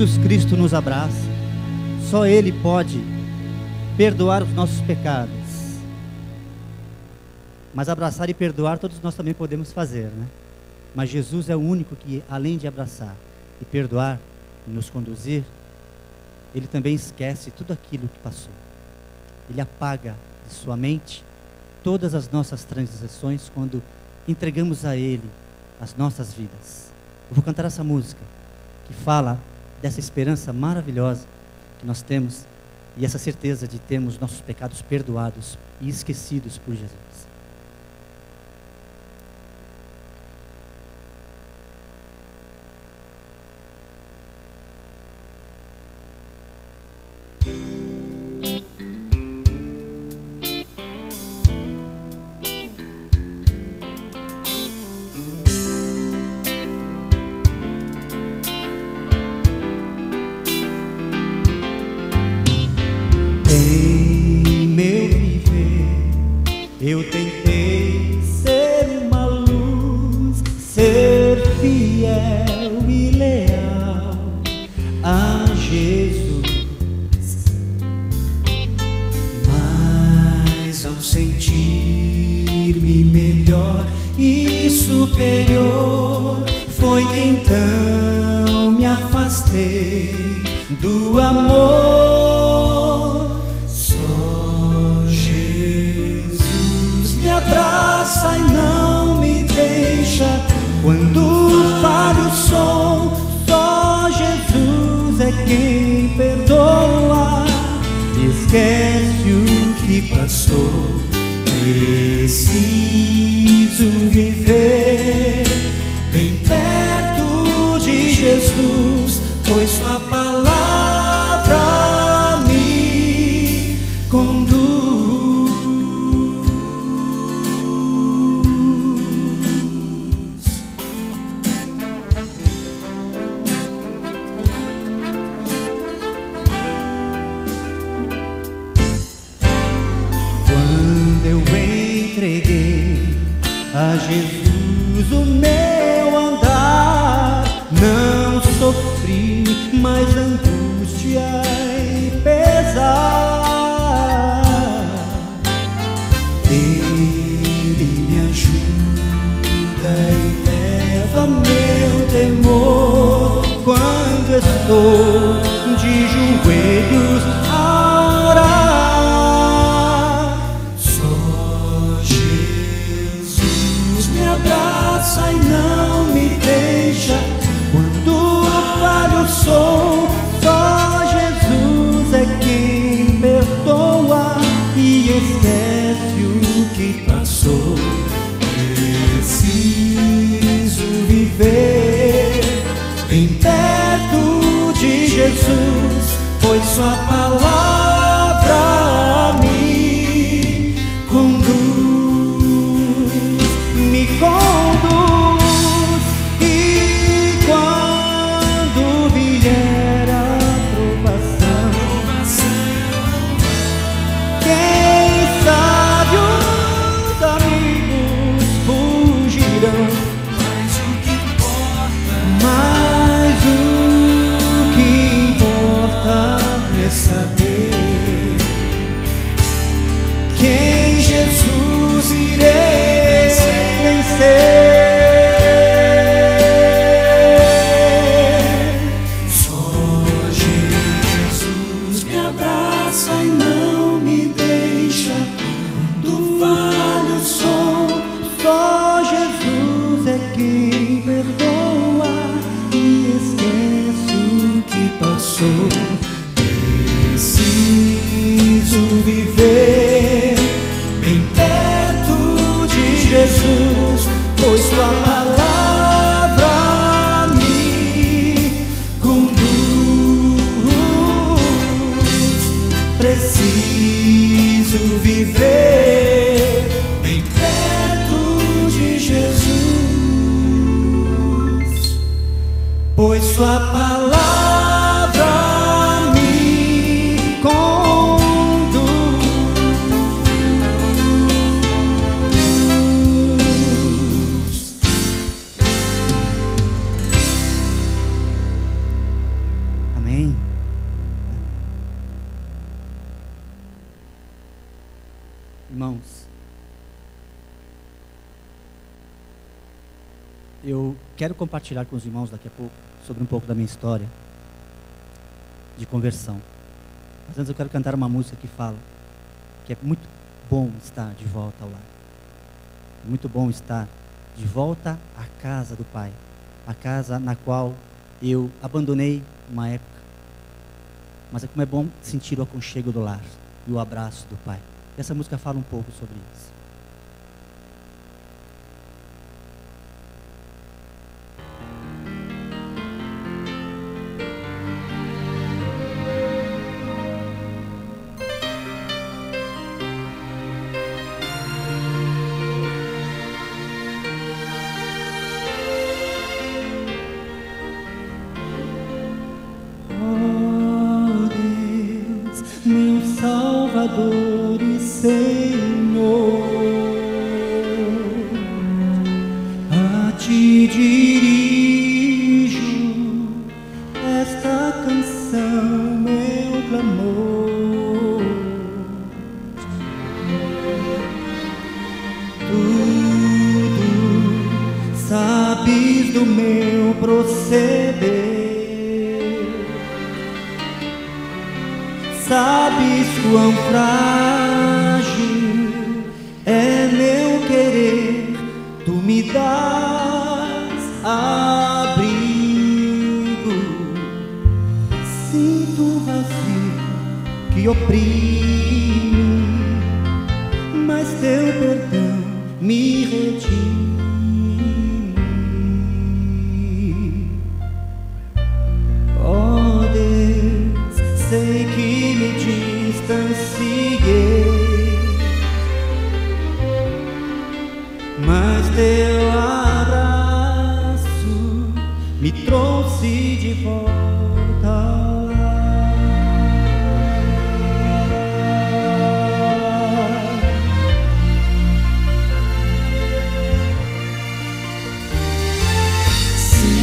Jesus Cristo nos abraça. Só Ele pode perdoar os nossos pecados. Mas abraçar e perdoar todos nós também podemos fazer, né? Mas Jesus é o único que, além de abraçar e perdoar e nos conduzir, Ele também esquece tudo aquilo que passou. Ele apaga de sua mente todas as nossas transgressões quando entregamos a Ele as nossas vidas. Eu vou cantar essa música que fala dessa esperança maravilhosa que nós temos e essa certeza de termos nossos pecados perdoados e esquecidos por Jesus. Eu tentei ser uma luz, ser fiel e leal a Jesus, mas ao sentir-me melhor e superior, foi que então me afastei do amor. Abraça e não me deixa quando falha o som. Só Jesus é quem perdoa, esquece o que passou. Preciso viver bem perto de Jesus, pois sua palavra me conduz. A Jesus o meu andar, não sofri mais angústia e pesar. Ele me ajuda e leva meu temor quando estou de joelhos a orar. Abraça e não me deixa quando falha o som. Só Jesus é quem perdoa e esquece o que passou. Preciso viver bem perto de Jesus, pois sua palavra me conduz. E quando vier a provação, quem sabe os amigos fugirão, mas o que importa é saber que em Jesus irei vencer. Só Jesus me abraça e não me deixa quando falha o som. Só Jesus é quem perdoa e esquece o que passou. Preciso viver bem perto de Jesus, pois sua palavra me conduz. Preciso viver bem perto de Jesus, pois sua palavra me conduz. irmãos, eu quero compartilhar com os irmãos daqui a pouco sobre um pouco da minha história de conversão. Mas antes eu quero cantar uma música que fala que é muito bom estar de volta ao lar. É muito bom estar de volta à casa do Pai, a casa na qual eu abandonei uma época. Mas é como é bom sentir o aconchego do lar e o abraço do Pai. E essa música fala um pouco sobre isso. Salvador e Senhor, a ti dirijo esta canção, meu clamor. Tudo sabes do meu proceder, sabes quão frágil é meu querer, tu me dás abrigo. Sinto um vazio que oprime, mas teu perdão me redime. Oh Deus, sei que me distanciei, mas teu abraço me trouxe de volta ao lar. Se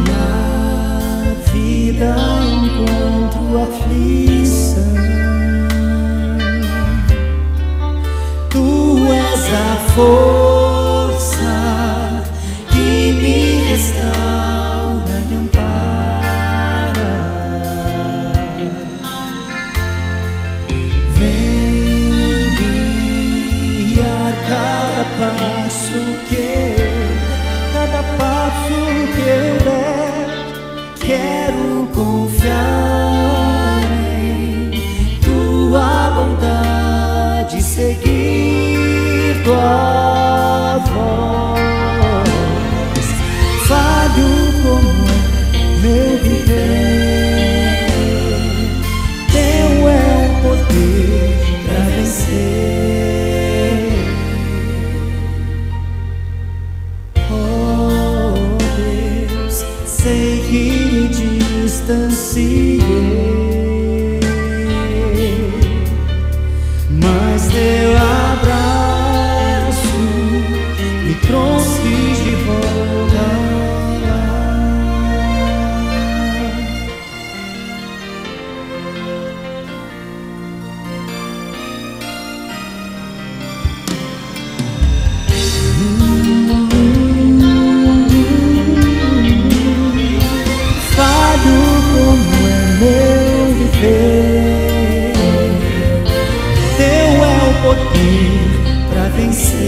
na vida encontro aflição, tu és a força que me restaura e ampara. Vem guiar cada passo que eu der, quero confiar em tua bondade, seguir tua voz. Falho como é meu viver, teu é o poder pra vencer. Oh Deus, sei que me distanciei, mas teu abraço me trouxe de volta ao lar. Falho como é meu viver, teu é o poder pra vencer.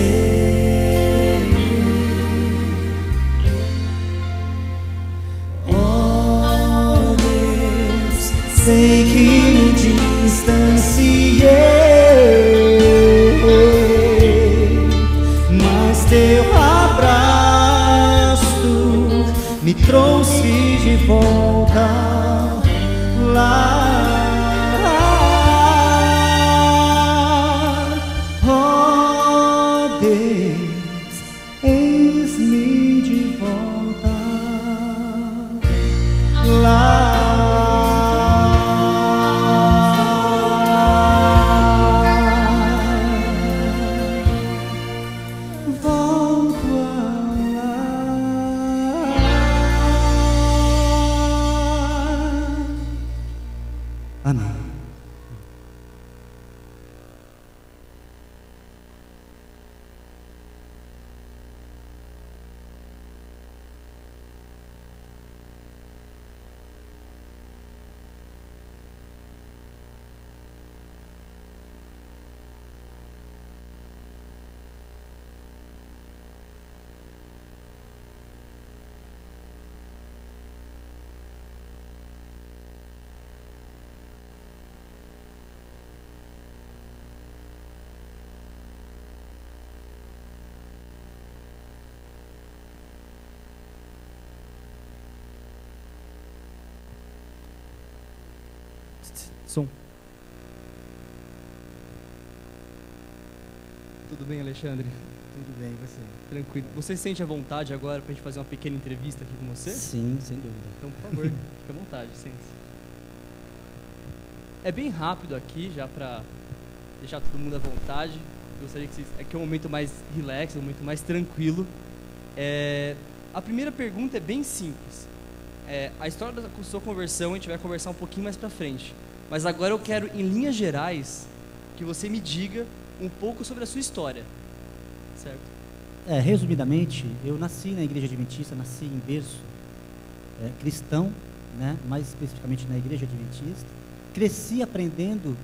Oh Deus, sei que me distanciei, mas teu abraço me trouxe de volta lá. Oh Deus, eis-me de volta lá. Volto ao lar. Amém. Som. Tudo bem, Alexandre? Tudo bem, você? Tranquilo. Você se sente à vontade agora para a gente fazer uma pequena entrevista aqui com você? Sim, sem dúvida. Então, por favor, fique à vontade, sente-se. É bem rápido aqui, já para deixar todo mundo à vontade. Gostaria que vocês... Aqui é um momento mais relax, um momento mais tranquilo. A primeira pergunta é bem simples. A história da sua conversão a gente vai conversar um pouquinho mais para frente. Mas agora eu quero, em linhas gerais, que você me diga um pouco sobre a sua história. Certo? Resumidamente, eu nasci na Igreja Adventista, nasci em berço cristão, né? Mais especificamente na Igreja Adventista. Cresci aprendendo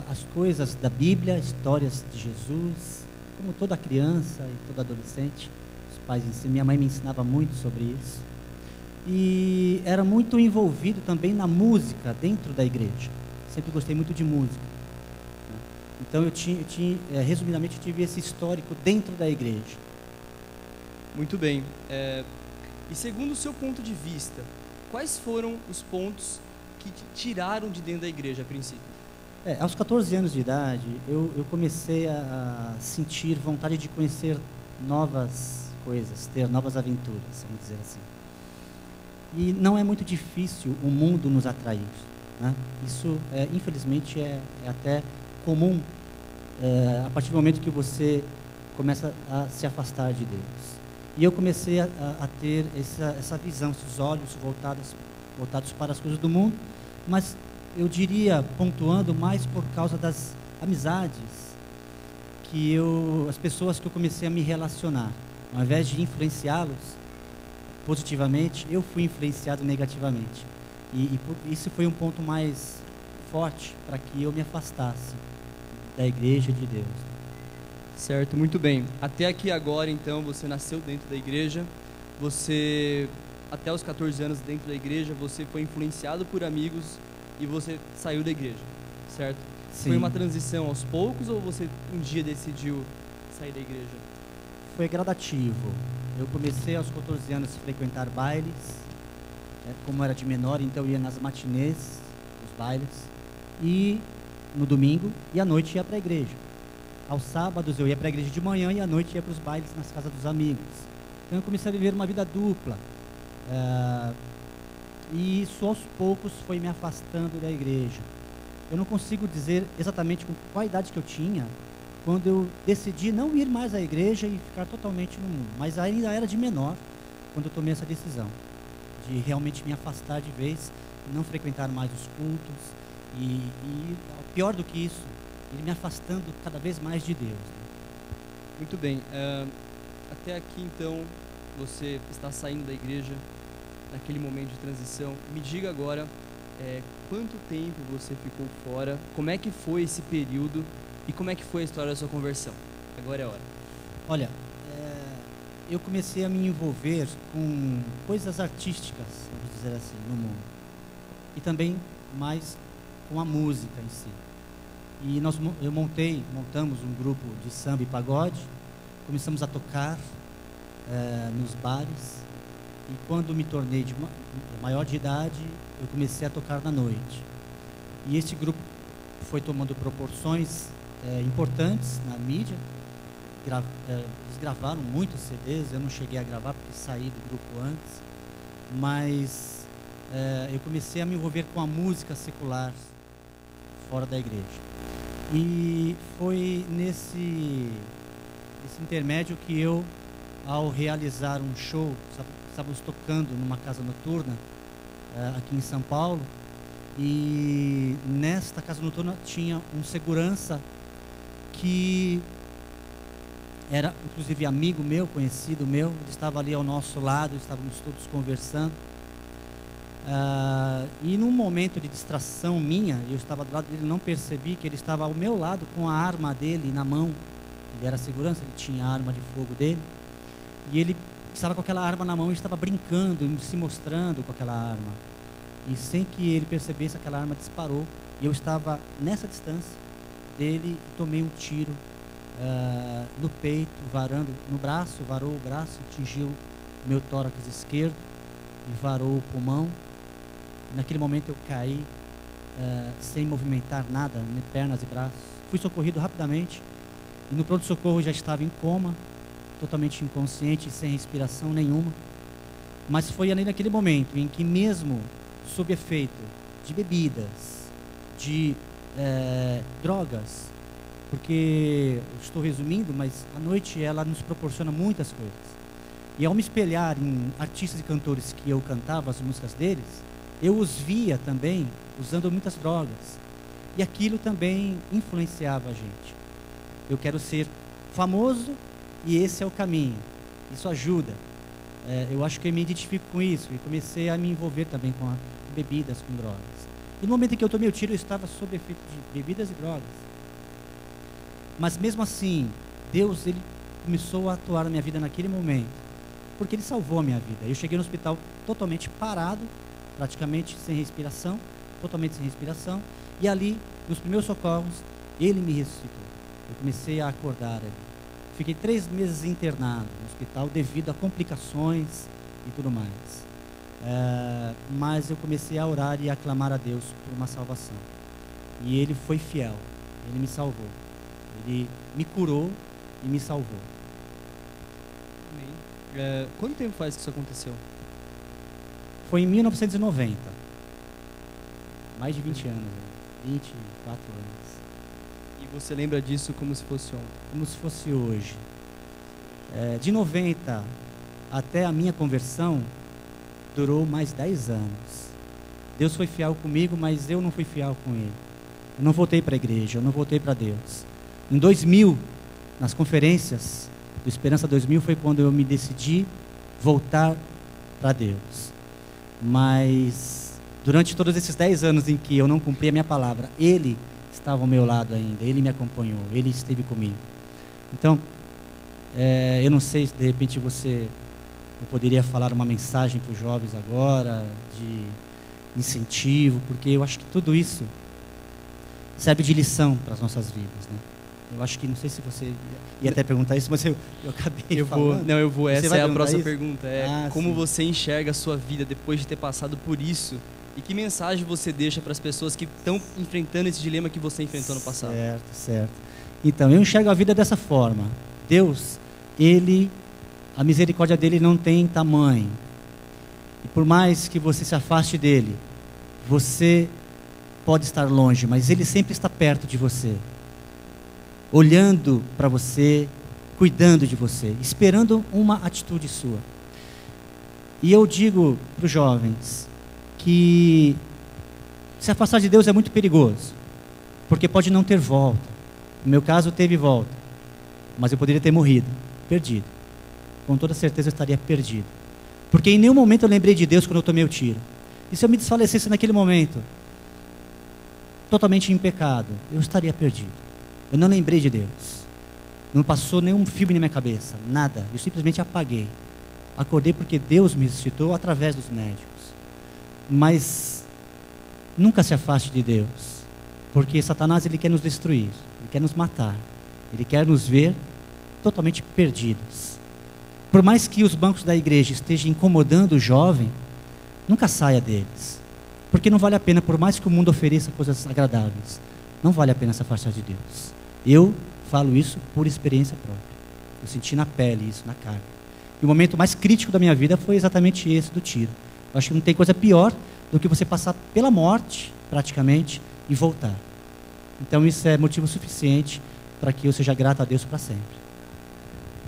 as coisas da Bíblia, histórias de Jesus, como toda criança e todo adolescente. Os pais ensinam, minha mãe me ensinava muito sobre isso. E era muito envolvido também na música dentro da igreja. Sempre gostei muito de música. Então resumidamente, eu tive esse histórico dentro da igreja. Muito bem. E segundo o seu ponto de vista, quais foram os pontos que te tiraram de dentro da igreja a princípio? Aos 14 anos de idade, eu comecei a sentir vontade de conhecer novas coisas, ter novas aventuras, vamos dizer assim. E não é muito difícil o mundo nos atrair, né? Isso, infelizmente, é até comum a partir do momento que você começa a se afastar de Deus. E eu comecei a ter essa visão, esses olhos voltados para as coisas do mundo, mas eu diria, pontuando mais por causa das amizades, as pessoas que eu comecei a me relacionar. Ao invés de influenciá-los positivamente, eu fui influenciado negativamente. E isso foi um ponto mais forte para que eu me afastasse da igreja de Deus. Certo, muito bem. Até aqui agora, então, você nasceu dentro da igreja, você, até os 14 anos dentro da igreja, você foi influenciado por amigos e você saiu da igreja, certo? Sim. Foi uma transição aos poucos ou você um dia decidiu sair da igreja? Foi gradativo. Eu comecei aos 14 anos a frequentar bailes, como era de menor, então eu ia nas matinês, os bailes, e no domingo e à noite ia para a igreja. Aos sábados eu ia para a igreja de manhã e à noite ia para os bailes nas casas dos amigos. Então eu comecei a viver uma vida dupla. E isso aos poucos foi me afastando da igreja. Eu não consigo dizer exatamente com qual idade que eu tinha quando eu decidi não ir mais à igreja e ficar totalmente no mundo, mas ainda era de menor quando eu tomei essa decisão de realmente me afastar de vez, não frequentar mais os cultos e pior do que isso, ele me afastando cada vez mais de Deus. Muito bem. Até aqui então você está saindo da igreja naquele momento de transição. Me diga agora quanto tempo você ficou fora, como é que foi esse período e como é que foi a história da sua conversão? Agora é a hora. Olha, eu comecei a me envolver com coisas artísticas, vamos dizer assim, no mundo. E também mais com a música em si. E montamos um grupo de samba e pagode, começamos a tocar nos bares. E quando me tornei maior de idade, eu comecei a tocar na noite. E esse grupo foi tomando proporções importantes na mídia. Eles gravaram muitos CDs, eu não cheguei a gravar porque saí do grupo antes. Mas eu comecei a me envolver com a música secular fora da igreja. E foi nesse intermédio que eu, ao realizar um show, estávamos tocando numa casa noturna aqui em São Paulo, e nesta casa noturna tinha um segurança que era inclusive amigo meu, conhecido meu. Ele estava ali ao nosso lado, estávamos todos conversando, e num momento de distração minha, eu estava do lado dele, não percebi que ele estava ao meu lado com a arma dele na mão. Ele era segurança, ele tinha a arma de fogo dele, e ele estava com aquela arma na mão e estava brincando, se mostrando com aquela arma. E sem que ele percebesse, aquela arma disparou. E eu estava nessa distância dele e tomei um tiro no peito, varou o braço, atingiu o meu tórax esquerdo e varou o pulmão. E naquele momento eu caí sem movimentar nada, nem pernas e braços. Fui socorrido rapidamente e no pronto-socorro já estava em coma, totalmente inconsciente, sem respiração nenhuma. Mas foi ali naquele momento em que, mesmo sob efeito de bebidas, de drogas, porque eu estou resumindo, mas a noite ela nos proporciona muitas coisas. E ao me espelhar em artistas e cantores que eu cantava as músicas deles, eu os via também usando muitas drogas. E aquilo também influenciava a gente. Eu quero ser famoso e esse é o caminho. Isso ajuda. Eu acho que eu me identifico com isso e comecei a me envolver também com bebidas, com drogas. E no momento em que eu tomei o tiro, eu estava sob efeito de bebidas e drogas. Mas mesmo assim, Deus ele começou a atuar na minha vida naquele momento, porque Ele salvou a minha vida. Eu cheguei no hospital totalmente parado, praticamente sem respiração, totalmente sem respiração, e ali, nos primeiros socorros, Ele me ressuscitou. Eu comecei a acordar ali. Fiquei 3 meses internado no hospital devido a complicações e tudo mais. Mas eu comecei a orar e a clamar a Deus por uma salvação. E Ele foi fiel, Ele me salvou. Ele me curou e me salvou. Amém. Quanto tempo faz que isso aconteceu? Foi em 1990. Mais de 20 anos, 24 anos. E você lembra disso como se fosse ontem? Como se fosse hoje. De 90 até a minha conversão, durou mais 10 anos. Deus foi fiel comigo, mas eu não fui fiel com Ele. Eu não voltei para a igreja, eu não voltei para Deus. Em 2000, nas conferências do Esperança 2000, foi quando eu me decidi voltar para Deus. Mas durante todos esses 10 anos em que eu não cumpri a minha palavra, Ele estava ao meu lado ainda, Ele me acompanhou, Ele esteve comigo. Então, eu não sei se de repente eu poderia falar uma mensagem para os jovens agora, de incentivo, porque eu acho que tudo isso serve de lição para as nossas vidas, né? Eu acho que, não sei se você ia até perguntar isso, mas eu acabei falando. Eu vou. Essa é a próxima isso? pergunta. Como sim. Você enxerga a sua vida depois de ter passado por isso? E que mensagem você deixa para as pessoas que estão enfrentando esse dilema que você enfrentou no passado? Certo. Então, eu enxergo a vida dessa forma. Deus, a misericórdia dele não tem tamanho. E por mais que você se afaste dele, você pode estar longe, mas ele sempre está perto de você, olhando para você, cuidando de você, esperando uma atitude sua. E eu digo para os jovens que se afastar de Deus é muito perigoso, porque pode não ter volta. No meu caso teve volta, mas eu poderia ter morrido, perdido. Com toda certeza eu estaria perdido, porque em nenhum momento eu lembrei de Deus quando eu tomei o tiro. E se eu me desfalecesse naquele momento, totalmente em pecado, eu estaria perdido. Eu não lembrei de Deus, não passou nenhum filme na minha cabeça, nada. Eu simplesmente apaguei. Acordei porque Deus me ressuscitou através dos médicos. Mas nunca se afaste de Deus, porque Satanás ele quer nos destruir, ele quer nos matar, ele quer nos ver totalmente perdidos. Por mais que os bancos da igreja estejam incomodando o jovem, nunca saia deles, porque não vale a pena. Por mais que o mundo ofereça coisas agradáveis, não vale a pena se afastar de Deus. Eu falo isso por experiência própria. Eu senti na pele isso, na carne. E o momento mais crítico da minha vida foi exatamente esse do tiro. Eu acho que não tem coisa pior do que você passar pela morte, praticamente, e voltar. Então isso é motivo suficiente para que eu seja grato a Deus para sempre.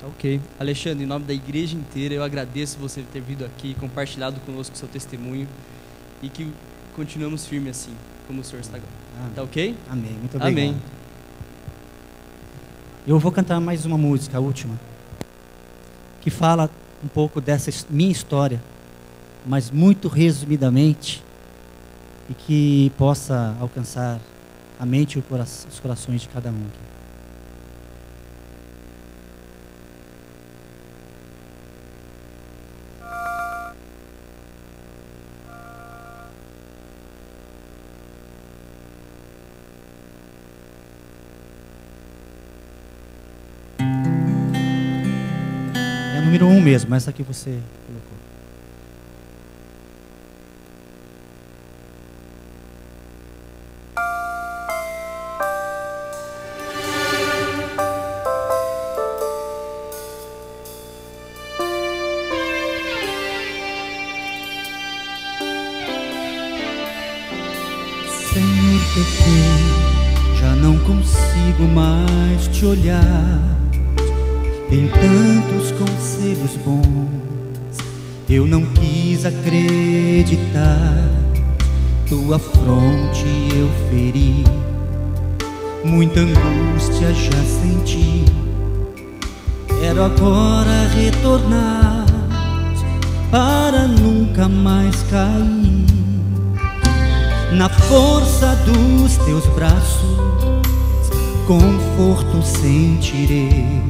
Tá ok. Alexandre, em nome da igreja inteira, eu agradeço você ter vindo aqui, compartilhado conosco o seu testemunho, e que continuamos firmes assim, como o senhor está agora. Amém. Tá ok? Amém. Muito obrigado. Amém. Eu vou cantar mais uma música, a última, que fala um pouco dessa minha história, mas muito resumidamente, e que possa alcançar a mente e os corações de cada um aqui. É o número 1 mesmo, essa que você colocou. Senhor, pequei, já não consigo mais te olhar. Tem tantos conselhos bons, eu não quis acreditar. Tua fronte eu feri, muita angústia já senti. Quero agora retornar para nunca mais cair. Na força dos teus braços, conforto sentirei.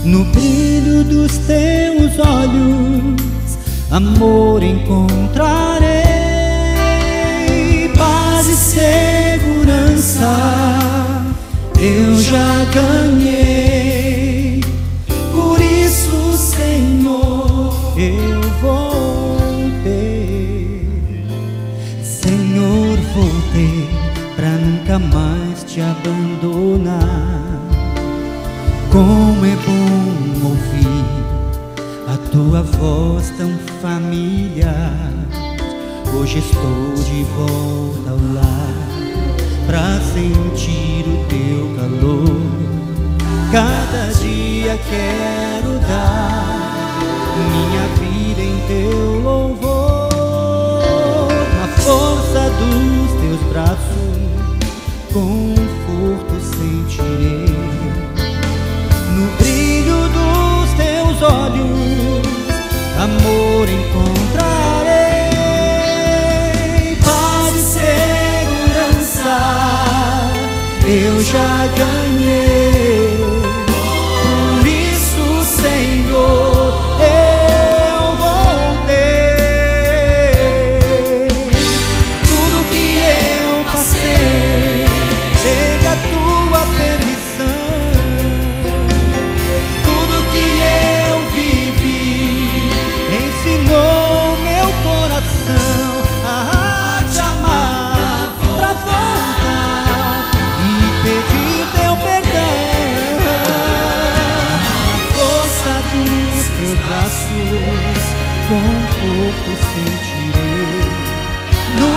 No brilho dos teus olhos, amor encontrarei. Paz e segurança eu já ganhei. Por isso, Senhor, eu voltei. Senhor, voltei pra nunca mais te abandonar. Como é bom ouvir a tua voz tão familiar. Hoje estou de volta ao lar pra sentir o teu calor. Cada dia quero dar minha vida em teu louvor. Na força dos teus braços, conforto sentirei. No brilho dos teus olhos, amor encontrarei. Paz e segurança eu já ganhei. Por isso, Senhor, eu voltei. Tudo que eu passei teve a tua permissão. Tudo que eu vivi ensinou meu coração a te amar, pra voltar e pedir teu perdão. A força dos teus braços, conforto sentirei. No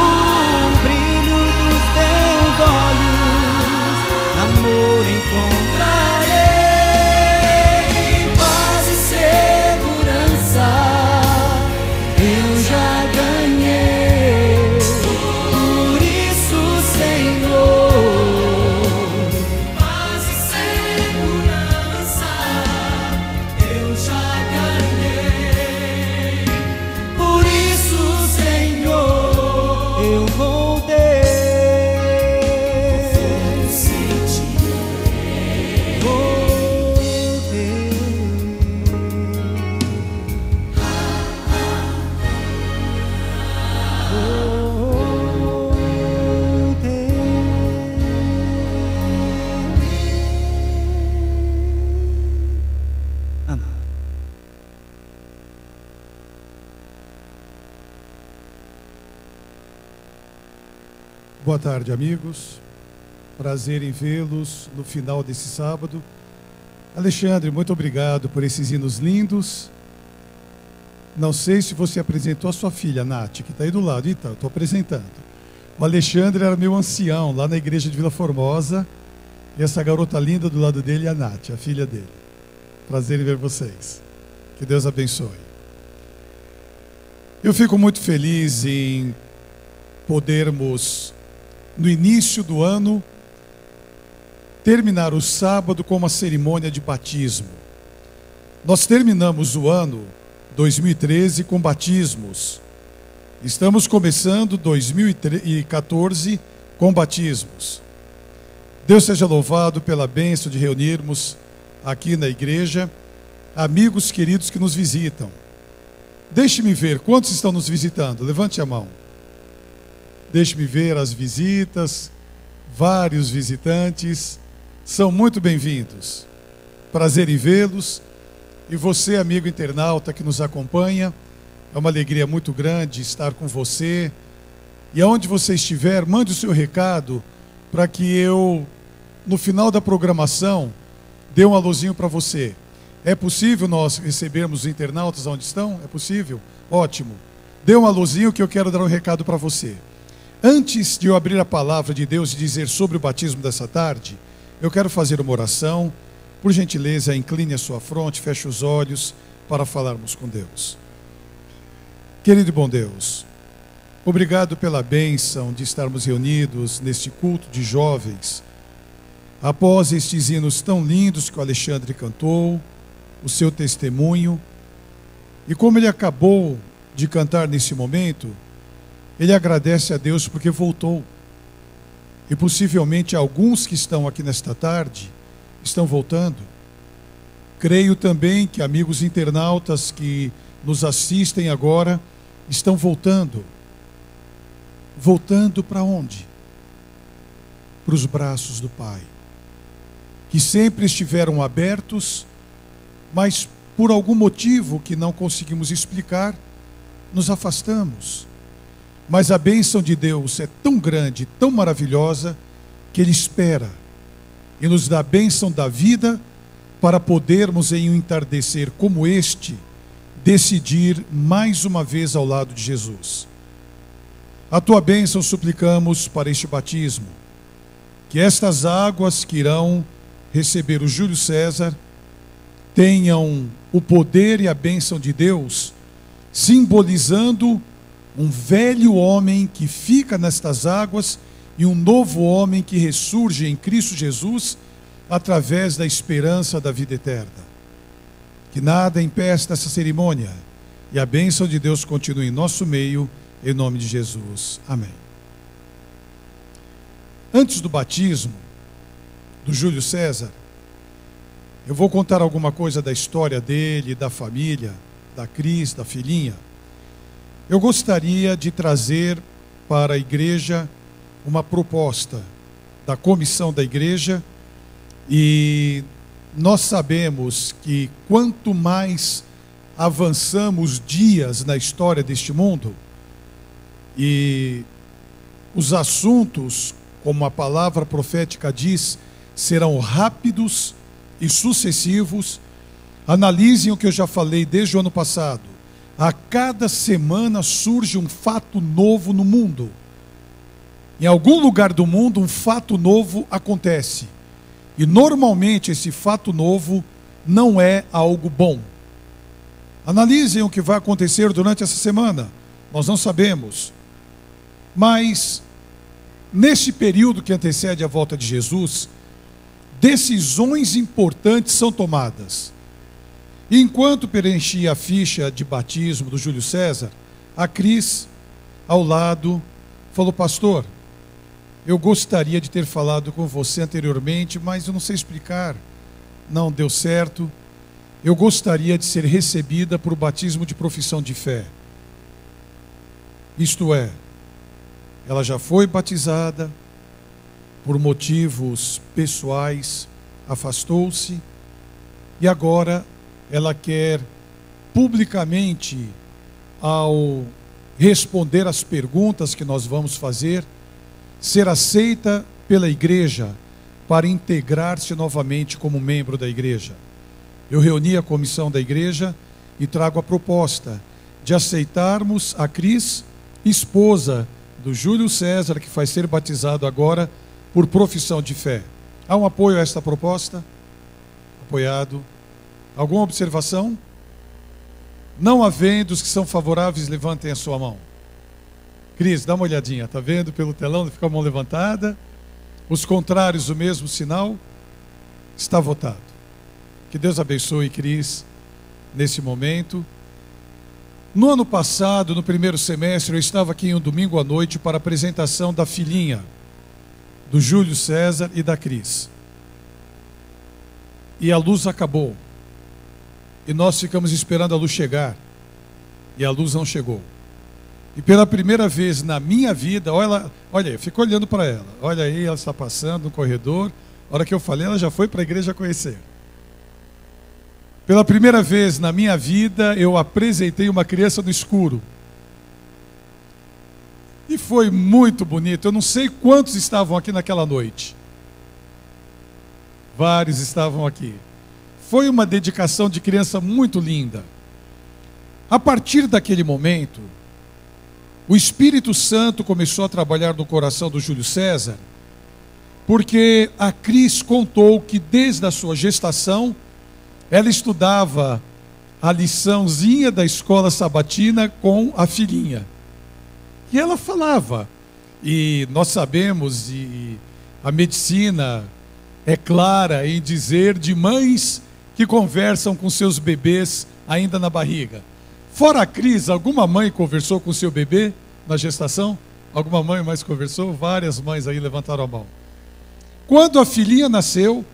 brilho dos teus olhos, amor encontrarei. Paz e segurança eu já ganhei. Por isso, Senhor, paz e segurança eu já ganhei. Por isso, Senhor, eu voltei. Boa tarde, amigos. Prazer em vê-los no final desse sábado. Alexandre, muito obrigado por esses hinos lindos. Não sei se você apresentou a sua filha, Nath, que está aí do lado. Então, estou apresentando. O Alexandre era meu ancião lá na igreja de Vila Formosa. E essa garota linda do lado dele é a Nath, a filha dele. Prazer em ver vocês. Que Deus abençoe. Eu fico muito feliz em podermos, no início do ano, terminar o sábado com uma cerimônia de batismo. Nós terminamos o ano 2013 com batismos. Estamos começando 2014 com batismos. Deus seja louvado pela bênção de reunirmos aqui na igreja amigos queridos que nos visitam. Deixe-me ver, quantos estão nos visitando? Levante a mão. Deixe-me ver as visitas, vários visitantes, são muito bem-vindos. Prazer em vê-los. E você, amigo internauta que nos acompanha, é uma alegria muito grande estar com você. E aonde você estiver, mande o seu recado para que eu, no final da programação, dê um alôzinho para você. É possível nós recebermos os internautas onde estão? É possível? Ótimo. Dê um alôzinho que eu quero dar um recado para você. Antes de eu abrir a palavra de Deus e dizer sobre o batismo dessa tarde, eu quero fazer uma oração. Por gentileza, incline a sua fronte, feche os olhos para falarmos com Deus. Querido e bom Deus, obrigado pela bênção de estarmos reunidos neste culto de jovens. Após estes hinos tão lindos que o Alexandre cantou, o seu testemunho, e como ele acabou de cantar nesse momento, ele agradece a Deus porque voltou. E possivelmente alguns que estão aqui nesta tarde estão voltando. Creio também que amigos internautas que nos assistem agora estão voltando. Voltando para onde? Para os braços do Pai, que sempre estiveram abertos, mas por algum motivo que não conseguimos explicar, nos afastamos. Mas a bênção de Deus é tão grande, tão maravilhosa, que Ele espera e nos dá a bênção da vida para podermos, em um entardecer como este, decidir mais uma vez ao lado de Jesus. A Tua bênção suplicamos para este batismo, que estas águas que irão receber o Júlio César tenham o poder e a bênção de Deus, simbolizando um velho homem que fica nestas águas e um novo homem que ressurge em Cristo Jesus através da esperança da vida eterna. Que nada impeça essa cerimônia e a bênção de Deus continue em nosso meio, em nome de Jesus. Amém. Antes do batismo do Júlio César, eu vou contar alguma coisa da história dele, da família, da Cris, da filhinha. Eu gostaria de trazer para a igreja uma proposta da comissão da igreja, e nós sabemos que quanto mais avançamos dias na história deste mundo, e os assuntos, como a palavra profética diz, serão rápidos e sucessivos. Analisem o que eu já falei desde o ano passado. A cada semana surge um fato novo no mundo. Em algum lugar do mundo, um fato novo acontece. E normalmente esse fato novo não é algo bom. Analisem o que vai acontecer durante essa semana. Nós não sabemos. Mas, neste período que antecede a volta de Jesus, decisões importantes são tomadas. E enquanto preenchia a ficha de batismo do Júlio César, a Cris, ao lado, falou: pastor, eu gostaria de ter falado com você anteriormente, mas eu não sei explicar, não deu certo. Eu gostaria de ser recebida por batismo de profissão de fé. Isto é, ela já foi batizada, por motivos pessoais, afastou-se, e agora ela quer publicamente, ao responder às perguntas que nós vamos fazer, ser aceita pela igreja para integrar-se novamente como membro da igreja. Eu reuni a comissão da igreja e trago a proposta de aceitarmos a Cris, esposa do Júlio César, que vai ser batizado agora por profissão de fé. Há um apoio a esta proposta? Apoiado. Alguma observação? Não havendo, os que são favoráveis, levantem a sua mão. Cris, dá uma olhadinha, está vendo pelo telão, fica a mão levantada. Os contrários, o mesmo sinal. Está votado. Que Deus abençoe, Cris, nesse momento. No ano passado, no primeiro semestre, eu estava aqui em um domingo à noite para a apresentação da filhinha do Júlio César e da Cris. E a luz acabou. E nós ficamos esperando a luz chegar. E a luz não chegou. E pela primeira vez na minha vida, olha aí, eu fico olhando para ela. Olha aí, ela está passando no corredor. A hora que eu falei, ela já foi para a igreja conhecer. Pela primeira vez na minha vida, eu apresentei uma criança no escuro. E foi muito bonito. Eu não sei quantos estavam aqui naquela noite. Vários estavam aqui. Foi uma dedicação de criança muito linda. A partir daquele momento, o Espírito Santo começou a trabalhar no coração do Júlio César, porque a Cris contou que desde a sua gestação, ela estudava a liçãozinha da escola sabatina com a filhinha. E ela falava, e nós sabemos, e a medicina é clara em dizer de mães que conversam com seus bebês ainda na barriga. Fora a Cris, alguma mãe conversou com seu bebê na gestação? Alguma mãe mais conversou? Várias mães aí levantaram a mão. Quando a filhinha nasceu,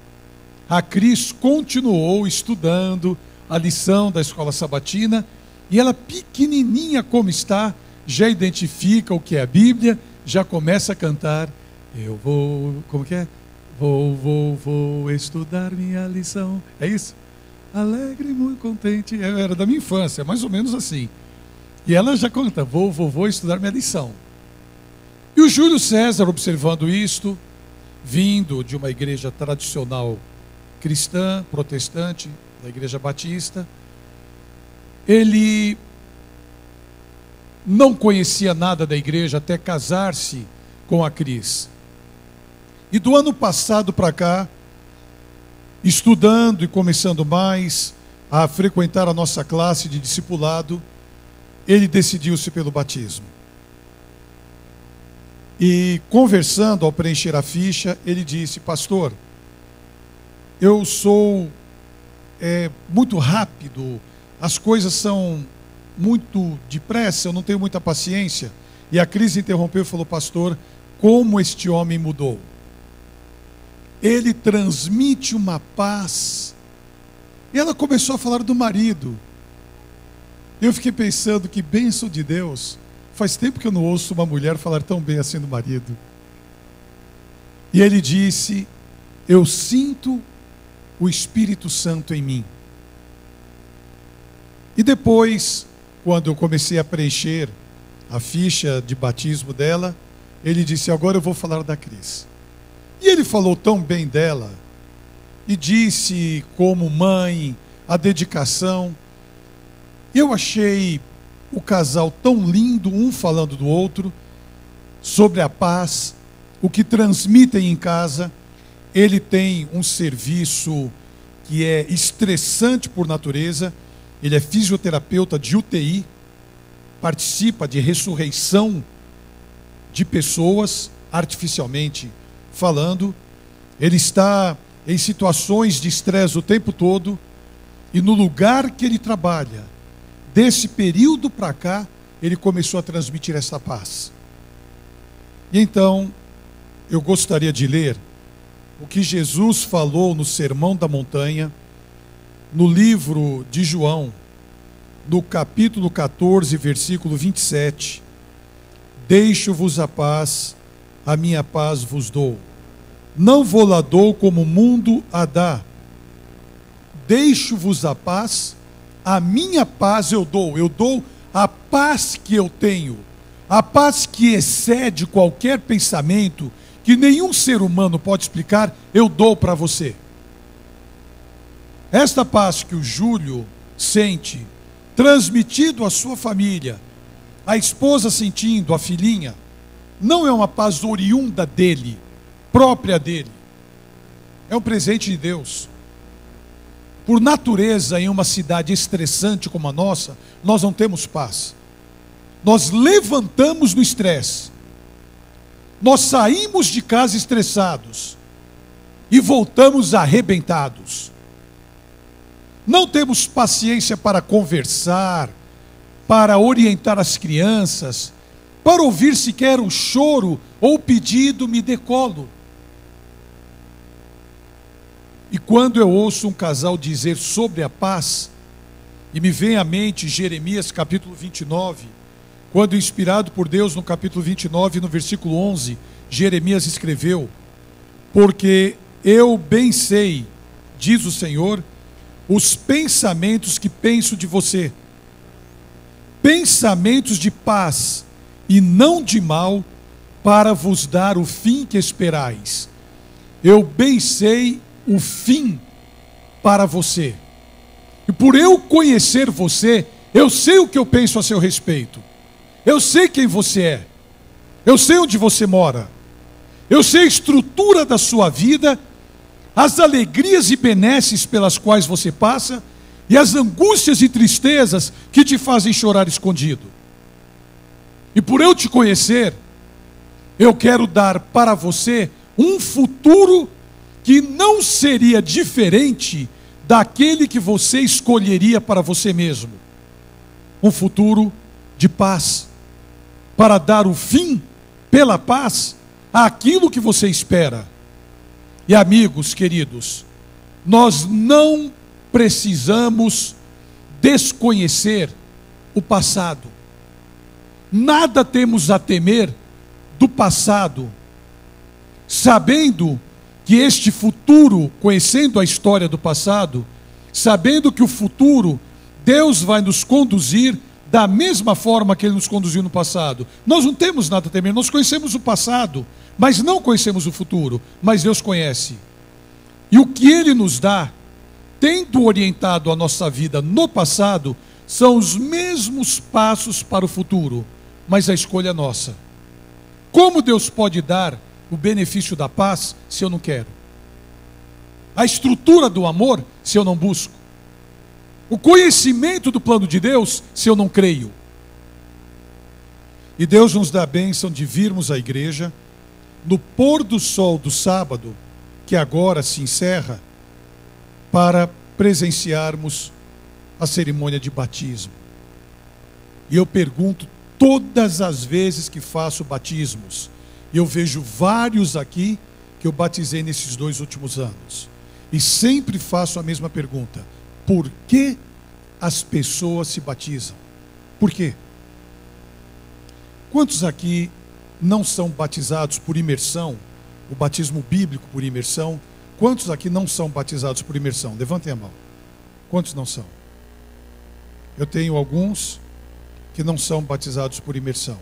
a Cris continuou estudando a lição da escola sabatina, e ela, pequenininha como está, já identifica o que é a Bíblia, já começa a cantar, eu vou, como que é? Vou estudar minha lição. É isso? Alegre e muito contente. Era da minha infância, mais ou menos assim. E ela já canta, vou estudar minha lição. E o Júlio César, observando isto, vindo de uma igreja tradicional cristã, protestante, da igreja batista, ele não conhecia nada da igreja até casar-se com a Cris. E do ano passado para cá, estudando e começando mais a frequentar a nossa classe de discipulado, ele decidiu-se pelo batismo. E conversando ao preencher a ficha, ele disse, pastor, eu sou muito rápido, as coisas são muito depressa, eu não tenho muita paciência. E a Cris interrompeu e falou, pastor, como este homem mudou. Ele transmite uma paz. E ela começou a falar do marido. Eu fiquei pensando, que bênção de Deus. Faz tempo que eu não ouço uma mulher falar tão bem assim do marido. E ele disse, eu sinto o Espírito Santo em mim. E depois, quando eu comecei a preencher a ficha de batismo dela, ele disse, agora eu vou falar da Cris. E ele falou tão bem dela, e disse como mãe, a dedicação. Eu achei o casal tão lindo, um falando do outro, sobre a paz, o que transmitem em casa. Ele tem um serviço que é estressante por natureza, ele é fisioterapeuta de UTI, participa de ressurreição de pessoas, artificialmente falando. Ele está em situações de estresse o tempo todo, e no lugar que ele trabalha, desse período para cá, ele começou a transmitir essa paz. E então, eu gostaria de ler o que Jesus falou no Sermão da Montanha, no livro de João, no capítulo 14, versículo 27. Deixo-vos a paz, a minha paz vos dou. Não vou lá dou como o mundo a dá. Deixo-vos a paz, a minha paz eu dou a paz que eu tenho, a paz que excede qualquer pensamento, que nenhum ser humano pode explicar, eu dou para você. Esta paz que o Júlio sente, transmitido à sua família, a esposa sentindo, a filhinha, não é uma paz oriunda dele, própria dele. É um presente de Deus. Por natureza, em uma cidade estressante como a nossa, nós não temos paz. Nós levantamos no estresse. Nós saímos de casa estressados e voltamos arrebentados. Não temos paciência para conversar, para orientar as crianças, para ouvir sequer um choro ou pedido, me dê colo. E quando eu ouço um casal dizer sobre a paz, e me vem à mente Jeremias capítulo 29, quando inspirado por Deus no capítulo 29, no versículo 11, Jeremias escreveu, porque eu bem sei, diz o Senhor, os pensamentos que penso de você, pensamentos de paz e não de mal, para vos dar o fim que esperais. Eu bem sei o fim para você. E por eu conhecer você, eu sei o que eu penso a seu respeito. Eu sei quem você é. Eu sei onde você mora. Eu sei a estrutura da sua vida, as alegrias e benesses pelas quais você passa e as angústias e tristezas que te fazem chorar escondido. E por eu te conhecer, eu quero dar para você um futuro que não seria diferente daquele que você escolheria para você mesmo. Um futuro de paz, para dar o fim, pela paz, àquilo que você espera. E amigos queridos, nós não precisamos desconhecer o passado. Nada temos a temer do passado, sabendo que este futuro, conhecendo a história do passado, sabendo que o futuro, Deus vai nos conduzir da mesma forma que Ele nos conduziu no passado. Nós não temos nada a temer, nós conhecemos o passado, mas não conhecemos o futuro, mas Deus conhece. E o que Ele nos dá, tendo orientado a nossa vida no passado, são os mesmos passos para o futuro, mas a escolha é nossa. Como Deus pode dar o benefício da paz se eu não quero? A estrutura do amor se eu não busco? O conhecimento do plano de Deus se eu não creio? E Deus nos dá a bênção de virmos à igreja no pôr do sol do sábado, que agora se encerra, para presenciarmos a cerimônia de batismo. E eu pergunto, todas as vezes que faço batismos, eu vejo vários aqui que eu batizei nesses 2 últimos anos, e sempre faço a mesma pergunta: por que as pessoas se batizam? Por quê? Quantos aqui não são batizados por imersão, o batismo bíblico por imersão? Quantos aqui não são batizados por imersão? Levantem a mão. Quantos não são? Eu tenho alguns que não são batizados por imersão.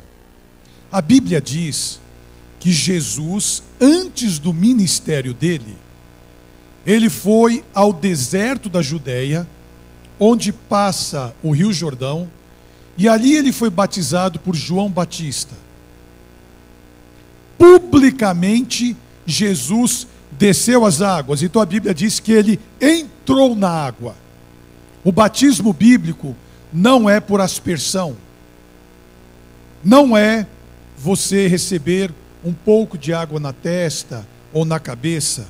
A Bíblia diz que Jesus, antes do ministério dele, ele foi ao deserto da Judeia, onde passa o Rio Jordão, e ali ele foi batizado por João Batista. Publicamente, Jesus desceu as águas, então a Bíblia diz que ele entrou na água. O batismo bíblico não é por aspersão, não é você receber um pouco de água na testa ou na cabeça.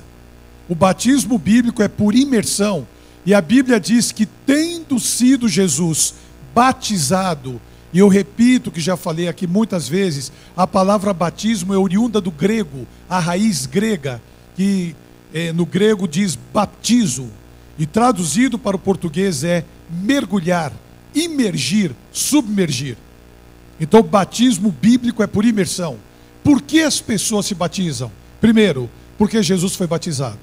O batismo bíblico é por imersão, e a Bíblia diz que, tendo sido Jesus batizado, e eu repito que já falei aqui muitas vezes, a palavra batismo é oriunda do grego, a raiz grega, que no grego diz baptizo, e traduzido para o português é mergulhar, imergir, submergir. Então, o batismo bíblico é por imersão. Por que as pessoas se batizam? Primeiro, porque Jesus foi batizado.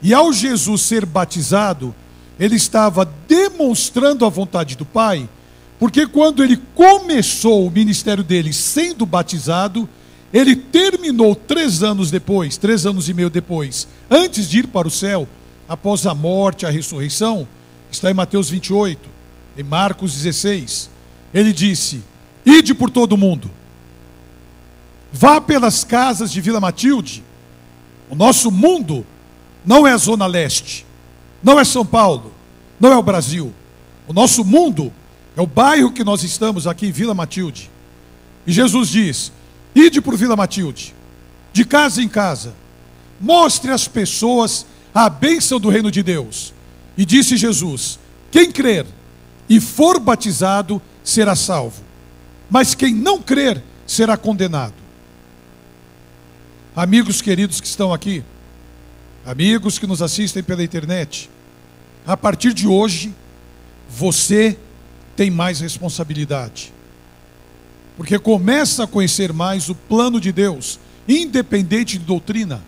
E ao Jesus ser batizado, ele estava demonstrando a vontade do Pai, porque quando ele começou o ministério dele sendo batizado, ele terminou 3 anos depois, 3 anos e meio depois, antes de ir para o céu, após a morte, a ressurreição, está em Mateus 28, em Marcos 16, ele disse: ide por todo o mundo, vá pelas casas de Vila Matilde. O nosso mundo não é a Zona Leste, não é São Paulo, não é o Brasil. O nosso mundo é o bairro que nós estamos aqui, Vila Matilde. E Jesus diz: ide por Vila Matilde, de casa em casa, mostre às pessoas a bênção do reino de Deus. E disse Jesus: quem crer e for batizado será salvo, mas quem não crer será condenado. Amigos queridos que estão aqui, amigos que nos assistem pela internet, a partir de hoje, você tem mais responsabilidade, porque começa a conhecer mais o plano de Deus, independente de doutrina,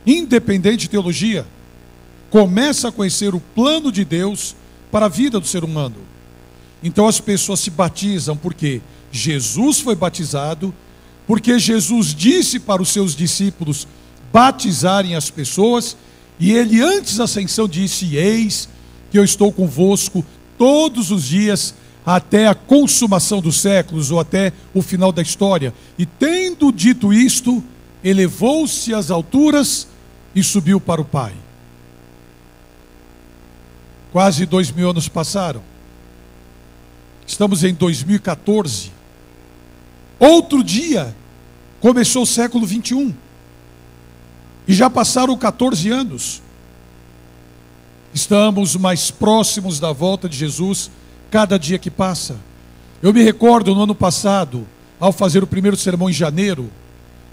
independente de teologia. Começa a conhecer o plano de Deus para a vida do ser humano. Então as pessoas se batizam porque Jesus foi batizado, porque Jesus disse para os seus discípulos batizarem as pessoas, e ele antes da ascensão disse: eis que eu estou convosco todos os dias até a consumação dos séculos, ou até o final da história. E tendo dito isto, elevou-se às alturas e subiu para o Pai. Quase 2000 anos passaram. Estamos em 2014. Outro dia, começou o século 21. E já passaram 14 anos. Estamos mais próximos da volta de Jesus cada dia que passa. Eu me recordo no ano passado, ao fazer o primeiro sermão em janeiro,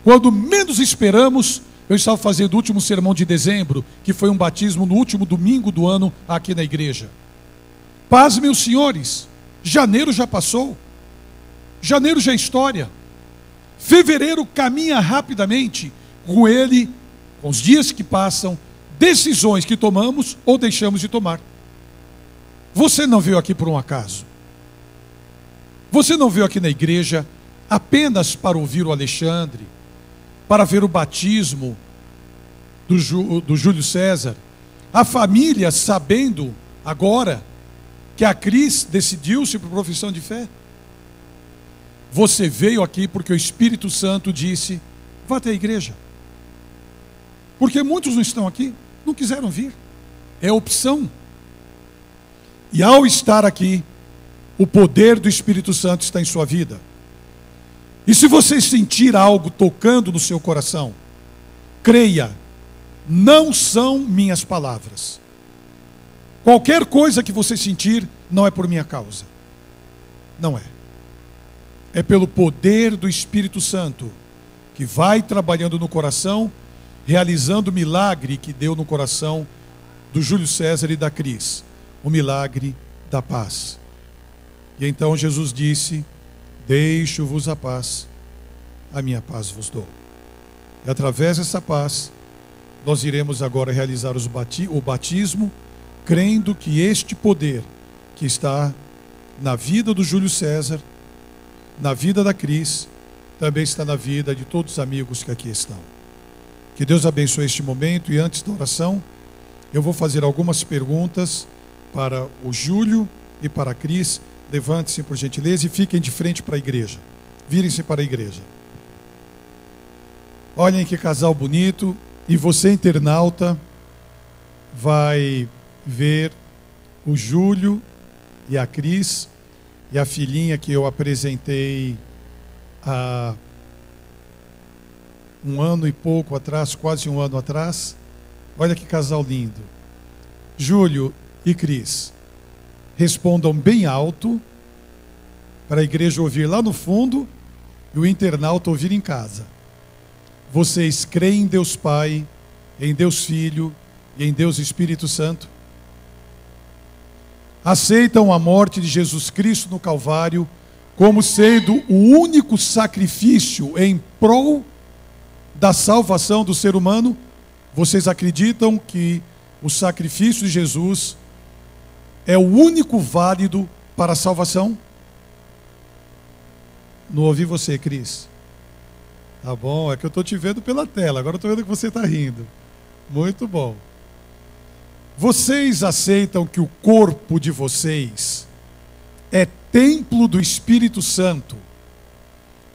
quando menos esperamos, eu estava fazendo o último sermão de dezembro, que foi um batismo no último domingo do ano aqui na igreja. Paz, meus senhores, janeiro já passou, janeiro já é história, fevereiro caminha rapidamente, com ele, com os dias que passam, decisões que tomamos ou deixamos de tomar. Você não veio aqui por um acaso. Você não veio aqui na igreja apenas para ouvir o Alexandre, para ver o batismo do Júlio César. A família sabendo agora que a Cris decidiu-se por profissão de fé. Você veio aqui porque o Espírito Santo disse: vá até a igreja. Porque muitos não estão aqui, não quiseram vir. É opção. E ao estar aqui, o poder do Espírito Santo está em sua vida. E se você sentir algo tocando no seu coração, creia, não são minhas palavras. Qualquer coisa que você sentir, não é por minha causa. Não é. É pelo poder do Espírito Santo, que vai trabalhando no coração, realizando o milagre que deu no coração do Júlio César e da Cris, o milagre da paz. E então Jesus disse: deixo-vos a paz, a minha paz vos dou. E através dessa paz, nós iremos agora realizar o batismo, crendo que este poder que está na vida do Júlio César, na vida da Cris, também está na vida de todos os amigos que aqui estão. Que Deus abençoe este momento. E antes da oração, eu vou fazer algumas perguntas para o Júlio e para a Cris. Levante-se, por gentileza, e fiquem de frente para a igreja. Virem-se para a igreja. Olhem que casal bonito. E você, internauta, vai ver o Júlio e a Cris e a filhinha que eu apresentei há um ano e pouco atrás, quase um ano atrás. Olha que casal lindo. Júlio e Cris, respondam bem alto para a igreja ouvir lá no fundo e o internauta ouvir em casa. Vocês creem em Deus Pai, em Deus Filho e em Deus Espírito Santo? Aceitam a morte de Jesus Cristo no Calvário como sendo o único sacrifício em prol da salvação do ser humano? Vocês acreditam que o sacrifício de Jesus é o único válido para a salvação? Não ouvi você, Cris. Tá bom, é que eu estou te vendo pela tela, agora eu estou vendo que você está rindo. Muito bom. Vocês aceitam que o corpo de vocês é templo do Espírito Santo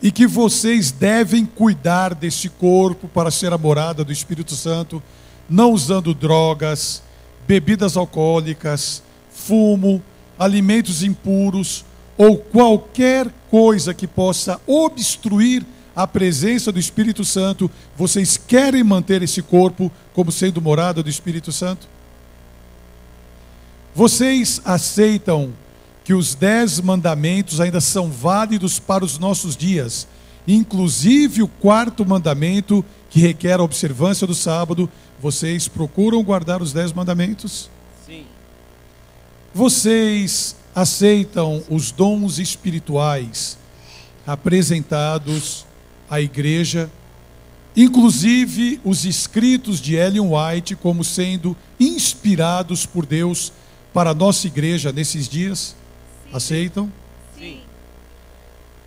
e que vocês devem cuidar desse corpo para ser a morada do Espírito Santo, não usando drogas, bebidas alcoólicas, fumo, alimentos impuros ou qualquer coisa que possa obstruir a presença do Espírito Santo? Vocês querem manter esse corpo como sendo morada do Espírito Santo? Vocês aceitam que os 10 mandamentos ainda são válidos para os nossos dias, inclusive o 4º mandamento, que requer a observância do sábado? Vocês procuram guardar os 10 mandamentos? Sim. Vocês aceitam os dons espirituais apresentados à igreja, inclusive os escritos de Ellen White, como sendo inspirados por Deus para a nossa igreja nesses dias? Sim. Aceitam? Sim.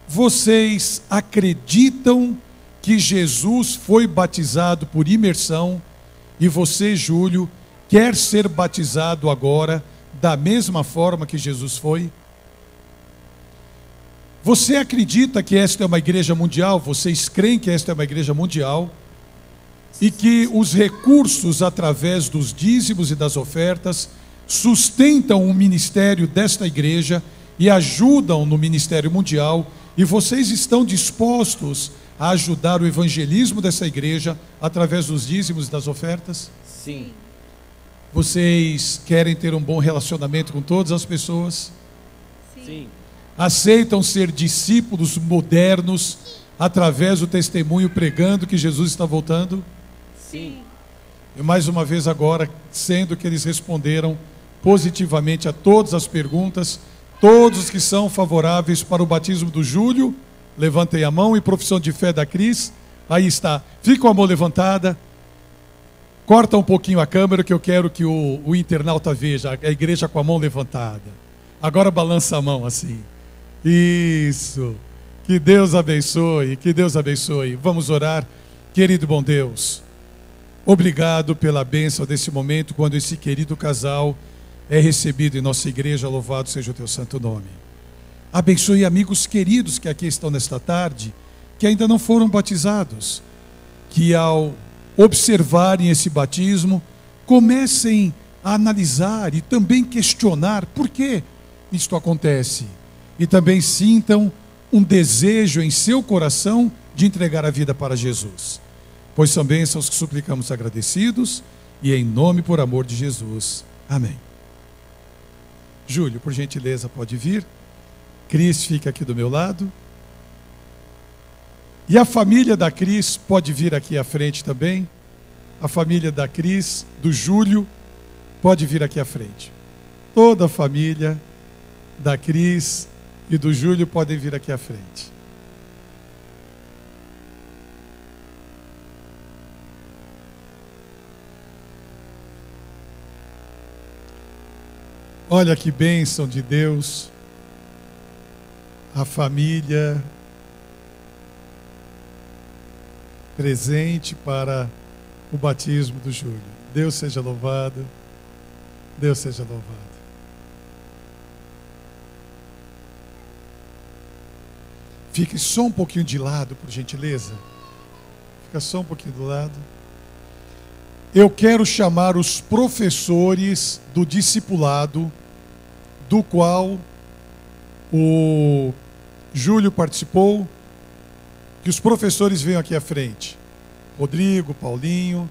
Vocês acreditam que Jesus foi batizado por imersão e você, Júlio, quer ser batizado agora da mesma forma que Jesus foi? Você acredita que esta é uma igreja mundial? Vocês creem que esta é uma igreja mundial? E que os recursos através dos dízimos e das ofertas sustentam o ministério desta igreja e ajudam no ministério mundial, e vocês estão dispostos a ajudar o evangelismo dessa igreja através dos dízimos e das ofertas? Sim. Vocês querem ter um bom relacionamento com todas as pessoas? Sim. Aceitam ser discípulos modernos através do testemunho pregando que Jesus está voltando? Sim. E mais uma vez agora, sendo que eles responderam positivamente a todas as perguntas, todos que são favoráveis para o batismo do Júlio, levantem a mão, e profissão de fé da Cris, aí está, fica com a mão levantada, corta um pouquinho a câmera que eu quero que o internauta veja, a igreja com a mão levantada. Agora balança a mão assim, isso, que Deus abençoe, que Deus abençoe. Vamos orar. Querido bom Deus, obrigado pela bênção desse momento, quando esse querido casal é recebido em nossa igreja. Louvado seja o teu santo nome. Abençoe amigos queridos que aqui estão nesta tarde, que ainda não foram batizados, que ao observarem esse batismo, comecem a analisar e também questionar por que isto acontece, e também sintam um desejo em seu coração de entregar a vida para Jesus. Pois são bênçãos que suplicamos agradecidos, e em nome por amor de Jesus. Amém. Júlio, por gentileza, pode vir. Cris fica aqui do meu lado. E a família da Cris pode vir aqui à frente também. A família da Cris, do Júlio, pode vir aqui à frente. Toda a família da Cris e do Júlio podem vir aqui à frente. Olha que bênção de Deus, a família presente para o batismo do Júlio. Deus seja louvado, Deus seja louvado. Fique só um pouquinho de lado, por gentileza. Fica só um pouquinho do lado. Eu quero chamar os professores do discipulado, do qual o Júlio participou, que os professores venham aqui à frente. Rodrigo, Paulinho,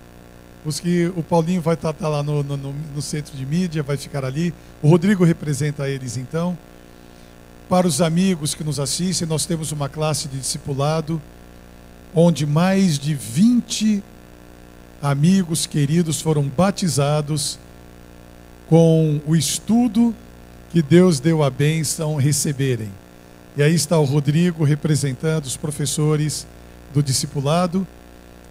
o Paulinho vai estar lá no centro de mídia, vai ficar ali. O Rodrigo representa eles então. Para os amigos que nos assistem, nós temos uma classe de discipulado, onde mais de 20 amigos queridos foram batizados com o estudo que Deus deu a bênção receberem. E aí está o Rodrigo representando os professores do discipulado.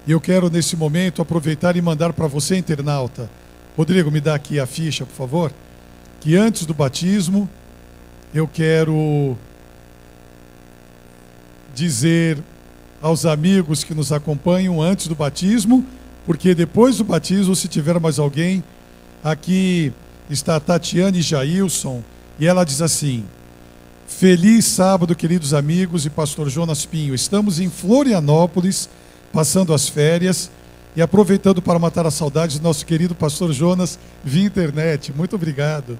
E eu quero nesse momento aproveitar e mandar para você, internauta. Rodrigo, me dá aqui a ficha, por favor. Que antes do batismo, eu quero dizer aos amigos que nos acompanham antes do batismo, porque depois do batismo, se tiver mais alguém, aqui está a Tatiane Jailson, e ela diz assim: feliz sábado, queridos amigos e pastor Jonas Pinho. Estamos em Florianópolis, passando as férias e aproveitando para matar a saudade do nosso querido pastor Jonas via internet. Muito obrigado.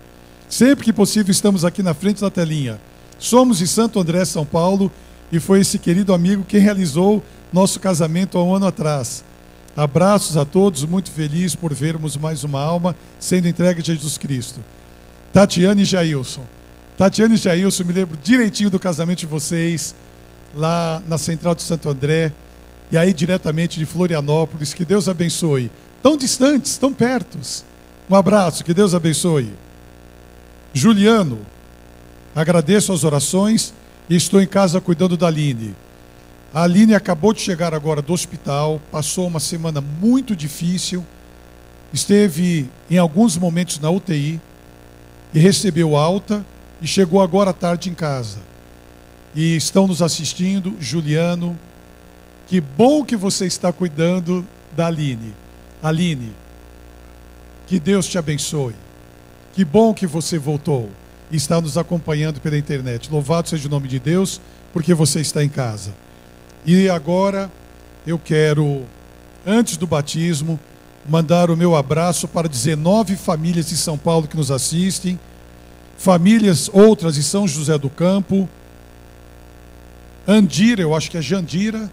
Sempre que possível estamos aqui na frente da telinha. Somos de Santo André, São Paulo, e foi esse querido amigo quem realizou nosso casamento há um ano atrás. Abraços a todos, muito feliz por vermos mais uma alma sendo entregue a Jesus Cristo. Tatiane Jailson. Tatiane Jailson, me lembro direitinho do casamento de vocês, lá na Central de Santo André, e aí diretamente de Florianópolis. Que Deus abençoe. Tão distantes, tão pertos. Um abraço, que Deus abençoe. Juliano, agradeço as orações e estou em casa cuidando da Aline. A Aline acabou de chegar agora do hospital, passou uma semana muito difícil, esteve em alguns momentos na UTI e recebeu alta e chegou agora à tarde em casa. E estão nos assistindo. Juliano, que bom que você está cuidando da Aline. Aline, que Deus te abençoe. Que bom que você voltou. e está nos acompanhando pela internet. Louvado seja o nome de Deus, porque você está em casa. E agora eu quero, antes do batismo, mandar o meu abraço para 19 famílias de São Paulo que nos assistem, famílias outras de São José do Campo, Andira, eu acho que é Jandira,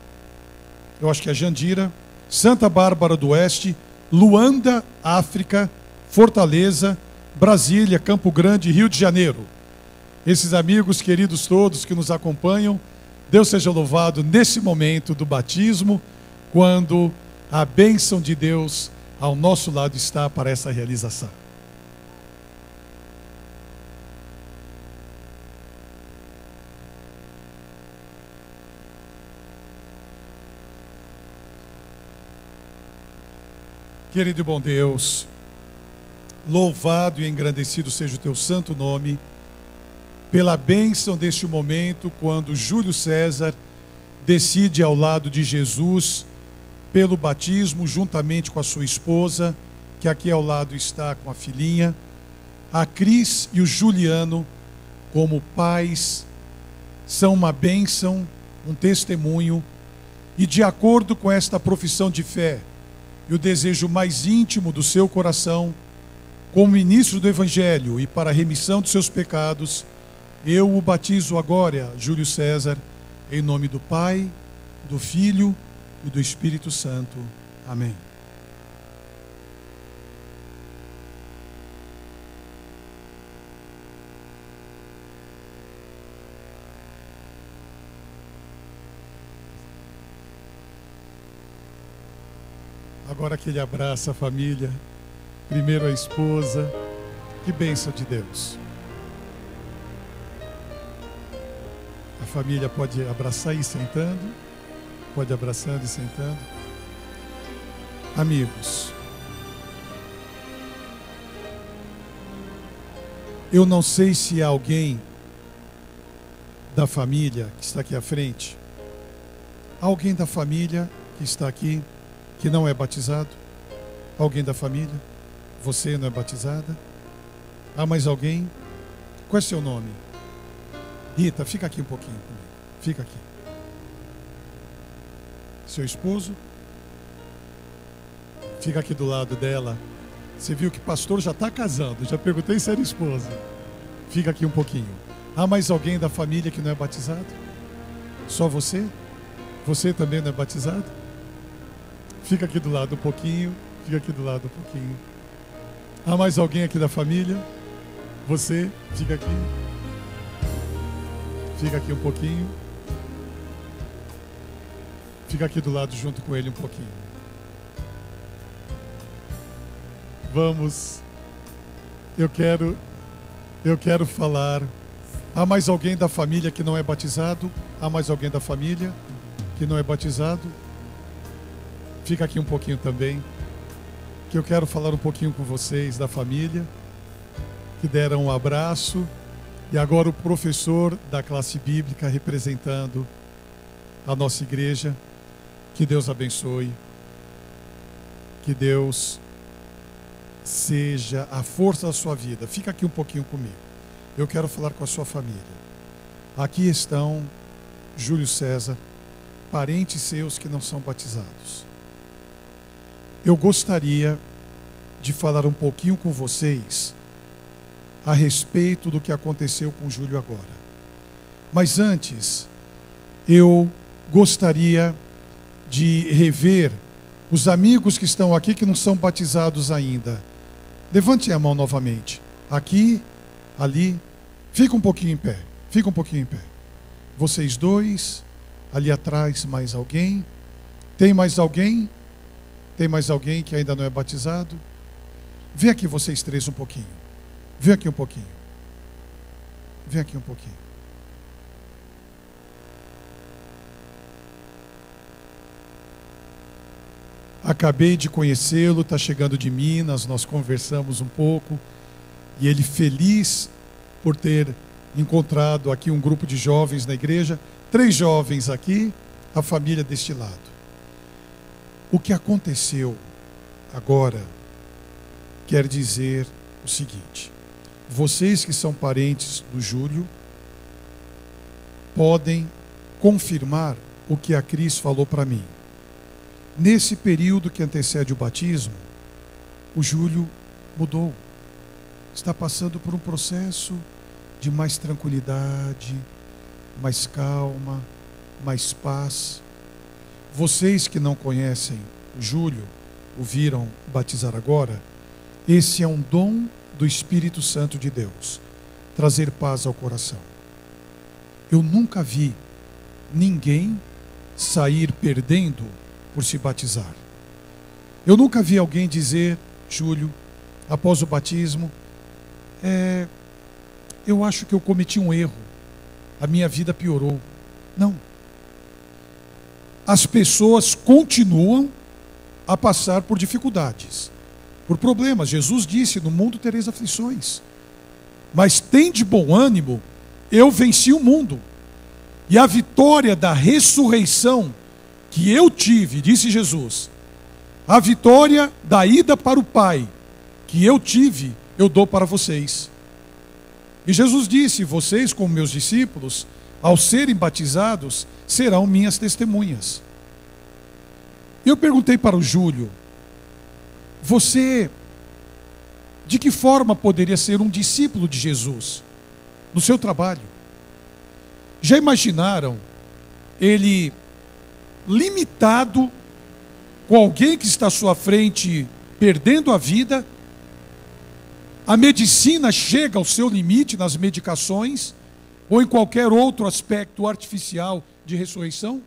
Santa Bárbara do Oeste, Luanda, África, Fortaleza, Brasília, Campo Grande, Rio de Janeiro. Esses amigos queridos todos que nos acompanham, Deus seja louvado nesse momento do batismo, quando a bênção de Deus ao nosso lado está para essa realização. Querido e bom Deus, louvado e engrandecido seja o teu santo nome, pela bênção deste momento, quando Júlio César decide ao lado de Jesus, pelo batismo, juntamente com a sua esposa, que aqui ao lado está com a filhinha, a Cris e o Juliano, como pais, são uma bênção, um testemunho, e de acordo com esta profissão de fé, e o desejo mais íntimo do seu coração, como ministro do Evangelho e para a remissão dos seus pecados, eu o batizo agora, Júlio César, em nome do Pai, do Filho e do Espírito Santo. Amém. Agora que ele abraça a família, primeiro a esposa, que bênção de Deus. A família pode abraçar e ir sentando, pode abraçando e sentando. Amigos, eu não sei se há alguém da família que está aqui à frente, alguém da família que está aqui, que não é batizado? Alguém da família? Você não é batizada? Há mais alguém? Qual é seu nome? Rita, fica aqui um pouquinho comigo. Fica aqui. Seu esposo? Fica aqui do lado dela. Você viu que pastor já está casando. Já perguntei se era esposa. Fica aqui um pouquinho. Há mais alguém da família que não é batizado? Só você? Você também não é batizado? Fica aqui do lado um pouquinho. Fica aqui do lado um pouquinho. Há mais alguém aqui da família? Você? Fica aqui. Fica aqui um pouquinho. Fica aqui do lado junto com ele um pouquinho. Vamos. Eu quero falar. Há mais alguém da família que não é batizado? Há mais alguém da família que não é batizado? Fica aqui um pouquinho também, que eu quero falar um pouquinho com vocês da família, que deram um abraço, e agora o professor da classe bíblica representando a nossa igreja. Que Deus abençoe, que Deus seja a força da sua vida. Fica aqui um pouquinho comigo, eu quero falar com a sua família. Aqui estão Júlio César, parentes seus que não são batizados. Eu gostaria de falar um pouquinho com vocês a respeito do que aconteceu com o Júlio agora. Mas antes, eu gostaria de rever os amigos que estão aqui que não são batizados ainda. Levante a mão novamente. Aqui, ali. Fica um pouquinho em pé. Fica um pouquinho em pé. Vocês dois. Ali atrás, mais alguém. Tem mais alguém? Tem mais alguém que ainda não é batizado? Vem aqui vocês três um pouquinho. Vem aqui um pouquinho. Vem aqui um pouquinho. Acabei de conhecê-lo, está chegando de Minas, nós conversamos um pouco. E ele feliz por ter encontrado aqui um grupo de jovens na igreja. 3 jovens aqui, a família deste lado. O que aconteceu agora quer dizer o seguinte: vocês que são parentes do Júlio podem confirmar o que a Cris falou para mim. Nesse período que antecede o batismo, o Júlio mudou. Está passando por um processo de mais tranquilidade, mais calma, mais paz. Vocês que não conhecem o Júlio, o viram batizar agora, esse é um dom do Espírito Santo de Deus, trazer paz ao coração. Eu nunca vi ninguém sair perdendo por se batizar. Eu nunca vi alguém dizer, Júlio, após o batismo, eu acho que eu cometi um erro, a minha vida piorou. Não. As pessoas continuam a passar por dificuldades, por problemas. Jesus disse, no mundo tereis aflições, mas tende bom ânimo, eu venci o mundo. E a vitória da ressurreição que eu tive, disse Jesus, a vitória da ida para o Pai que eu tive, eu dou para vocês. E Jesus disse, vocês como meus discípulos, ao serem batizados, serão minhas testemunhas. Eu perguntei para o Júlio, você, de que forma poderia ser um discípulo de Jesus no seu trabalho? Já imaginaram ele limitado com alguém que está à sua frente perdendo a vida? A medicina chega ao seu limite nas medicações ou em qualquer outro aspecto artificial de ressurreição?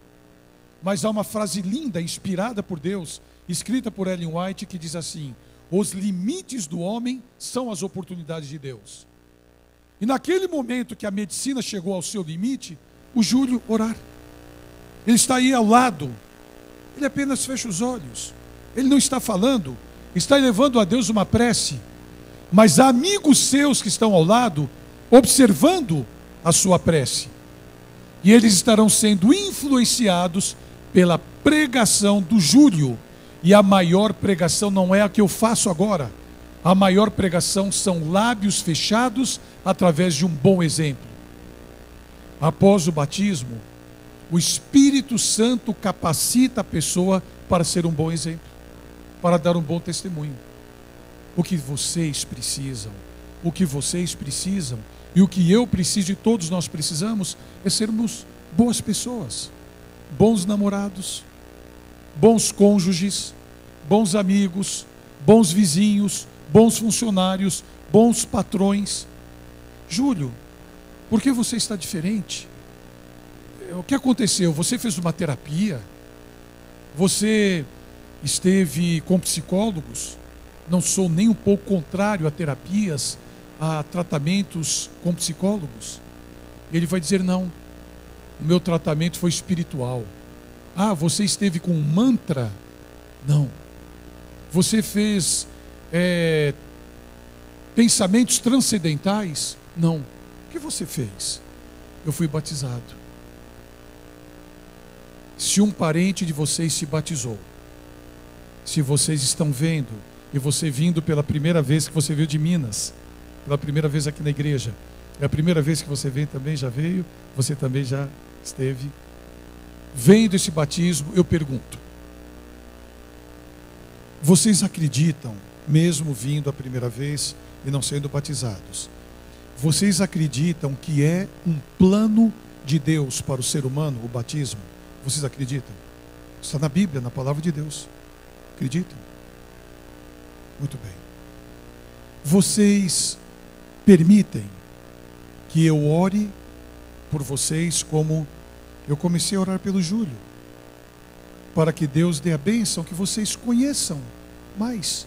Mas há uma frase linda, inspirada por Deus, escrita por Ellen White, que diz assim: os limites do homem são as oportunidades de Deus. E naquele momento que a medicina chegou ao seu limite, o Júlio orar. Ele está aí ao lado, ele apenas fecha os olhos, ele não está falando, está elevando a Deus uma prece, mas há amigos seus que estão ao lado, observando a sua prece, e eles estarão sendo influenciados pela pregação do Júlio. E a maior pregação não é a que eu faço agora, a maior pregação são lábios fechados através de um bom exemplo. Após o batismo, o Espírito Santo capacita a pessoa para ser um bom exemplo, para dar um bom testemunho. O que vocês precisam, e o que eu preciso e todos nós precisamos é sermos boas pessoas, bons namorados, bons cônjuges, bons amigos, bons vizinhos, bons funcionários, bons patrões. Júlio, por que você está diferente? O que aconteceu? Você fez uma terapia? Você esteve com psicólogos? Não sou nem um pouco contrário a terapias, a tratamentos com psicólogos. Ele vai dizer, não, o meu tratamento foi espiritual. Ah, você esteve com um mantra? Não. Você fez pensamentos transcendentais? Não. O que você fez? Eu fui batizado. Se um parente de vocês se batizou, se vocês estão vendo, e você vindo pela primeira vez que você veio de Minas, pela primeira vez aqui na igreja, é a primeira vez que você vem também, já veio, você também já esteve. Vendo esse batismo, eu pergunto, vocês acreditam, mesmo vindo a primeira vez e não sendo batizados, vocês acreditam que é um plano de Deus para o ser humano, o batismo? Vocês acreditam? Está na Bíblia, na palavra de Deus. Acreditam? Muito bem. Vocês permitem que eu ore por vocês como eu comecei a orar pelo Júlio, para que Deus dê a bênção, que vocês conheçam mais